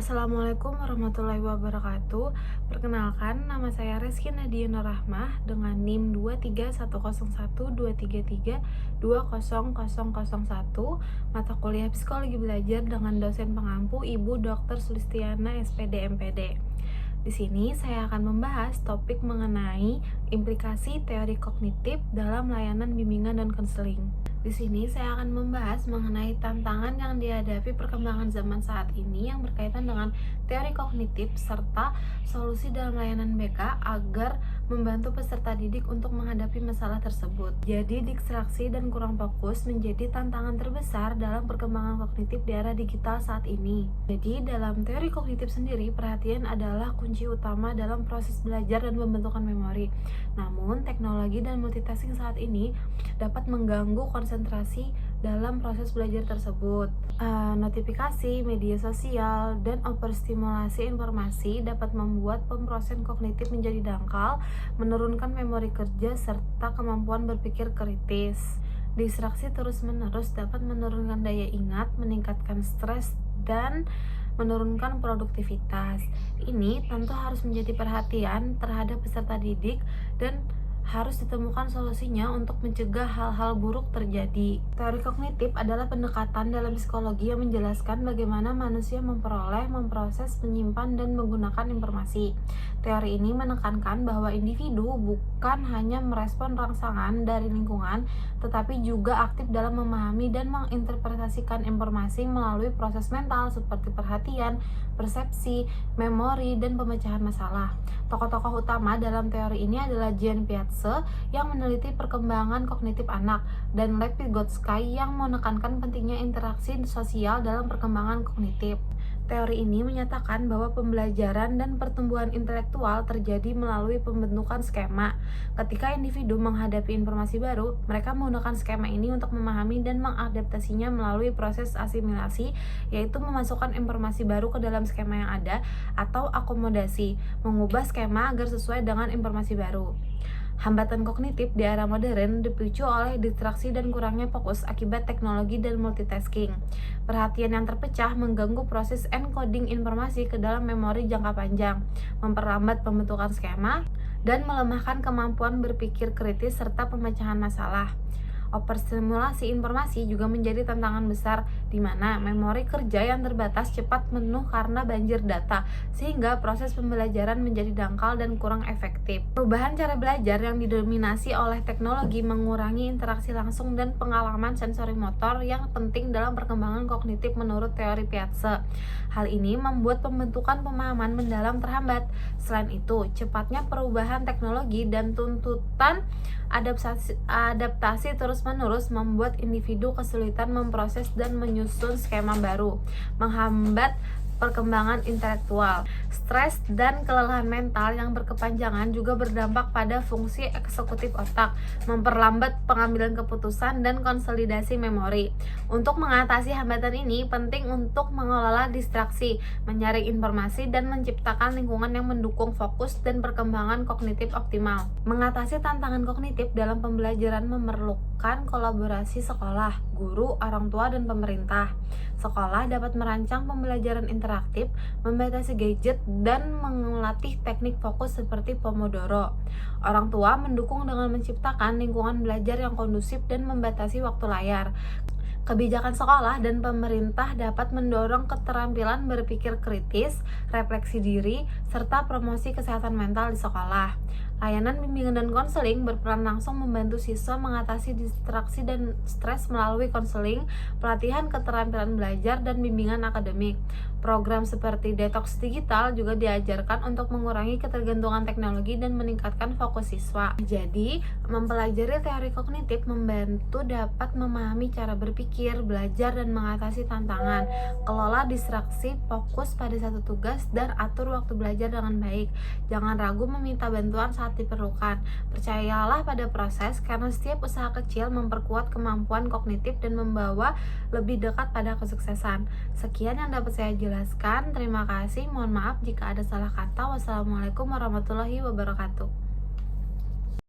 Assalamualaikum warahmatullahi wabarakatuh. Perkenalkan, nama saya Reski Nadia Nurrahmah dengan NIM 2310123320001, mata kuliah Psikologi Belajar dengan dosen pengampu Ibu Dr. Sulistiana SPD MPD. Di sini saya akan membahas topik mengenai implikasi teori kognitif dalam layanan bimbingan dan konseling. Di sini saya akan membahas mengenai tantangan yang dihadapi perkembangan zaman saat ini yang berkaitan dengan teori kognitif serta solusi dalam layanan BK agar membantu peserta didik untuk menghadapi masalah tersebut. Jadi, distraksi dan kurang fokus menjadi tantangan terbesar dalam perkembangan kognitif di era digital saat ini. Jadi, dalam teori kognitif sendiri, perhatian adalah kunci utama dalam proses belajar dan pembentukan memori. Namun, teknologi dan multitasking saat ini dapat mengganggu konsentrasi dalam proses belajar tersebut. Notifikasi, media sosial, dan overstimulasi informasi dapat membuat pemrosesan kognitif menjadi dangkal, menurunkan memori kerja, serta kemampuan berpikir kritis. Distraksi terus-menerus dapat menurunkan daya ingat, meningkatkan stres, dan menurunkan produktivitas. Ini tentu harus menjadi perhatian terhadap peserta didik dan harus ditemukan solusinya untuk mencegah hal-hal buruk terjadi. Teori kognitif adalah pendekatan dalam psikologi yang menjelaskan bagaimana manusia memperoleh, memproses, menyimpan, dan menggunakan informasi. Teori ini menekankan bahwa individu bukan hanya merespon rangsangan dari lingkungan, tetapi juga aktif dalam memahami dan menginterpretasikan informasi melalui proses mental seperti perhatian, persepsi, memori, dan pemecahan masalah. Tokoh-tokoh utama dalam teori ini adalah Jean Piaget yang meneliti perkembangan kognitif anak dan Lev Vygotsky yang menekankan pentingnya interaksi sosial dalam perkembangan kognitif. Teori ini menyatakan bahwa pembelajaran dan pertumbuhan intelektual terjadi melalui pembentukan skema. Ketika individu menghadapi informasi baru, mereka menggunakan skema ini untuk memahami dan mengadaptasinya melalui proses asimilasi, yaitu memasukkan informasi baru ke dalam skema yang ada, atau akomodasi, mengubah skema agar sesuai dengan informasi baru. Hambatan kognitif di era modern dipicu oleh distraksi dan kurangnya fokus akibat teknologi dan multitasking. Perhatian yang terpecah mengganggu proses encoding informasi ke dalam memori jangka panjang, memperlambat pembentukan skema, dan melemahkan kemampuan berpikir kritis serta pemecahan masalah. Overstimulasi informasi juga menjadi tantangan besar di mana memori kerja yang terbatas cepat penuh karena banjir data, sehingga proses pembelajaran menjadi dangkal dan kurang efektif. Perubahan cara belajar yang didominasi oleh teknologi mengurangi interaksi langsung dan pengalaman sensori motor yang penting dalam perkembangan kognitif menurut teori Piaget. Hal ini membuat pembentukan pemahaman mendalam terhambat. Selain itu, cepatnya perubahan teknologi dan tuntutan adaptasi terus-menerus membuat individu kesulitan memproses dan menyusun skema baru, menghambat perkembangan intelektual. Stres dan kelelahan mental yang berkepanjangan juga berdampak pada fungsi eksekutif otak, memperlambat pengambilan keputusan dan konsolidasi memori. Untuk mengatasi hambatan ini, penting untuk mengelola distraksi, menyaring informasi, dan menciptakan lingkungan yang mendukung fokus dan perkembangan kognitif optimal. Mengatasi tantangan kognitif dalam pembelajaran memerlukan kolaborasi sekolah, guru, orang tua, dan pemerintah. Sekolah dapat merancang pembelajaran interaktif, membatasi gadget, dan melatih teknik fokus seperti Pomodoro. Orang tua mendukung dengan menciptakan lingkungan belajar yang kondusif dan membatasi waktu layar. Kebijakan sekolah dan pemerintah dapat mendorong keterampilan berpikir kritis, refleksi diri, serta promosi kesehatan mental di sekolah. Layanan bimbingan dan konseling berperan langsung membantu siswa mengatasi distraksi dan stres melalui konseling, pelatihan keterampilan belajar, dan bimbingan akademik. Program seperti detox digital juga diajarkan untuk mengurangi ketergantungan teknologi dan meningkatkan fokus siswa. Jadi, mempelajari teori kognitif membantu dapat memahami cara berpikir, belajar, dan mengatasi tantangan. Kelola distraksi, fokus pada satu tugas, dan atur waktu belajar dengan baik. Jangan ragu meminta bantuan saat diperlukan. Percayalah pada proses, karena setiap usaha kecil memperkuat kemampuan kognitif dan membawa lebih dekat pada kesuksesan. Sekian yang dapat saya jelaskan. Terima kasih. Mohon maaf jika ada salah kata. Wassalamualaikum warahmatullahi wabarakatuh.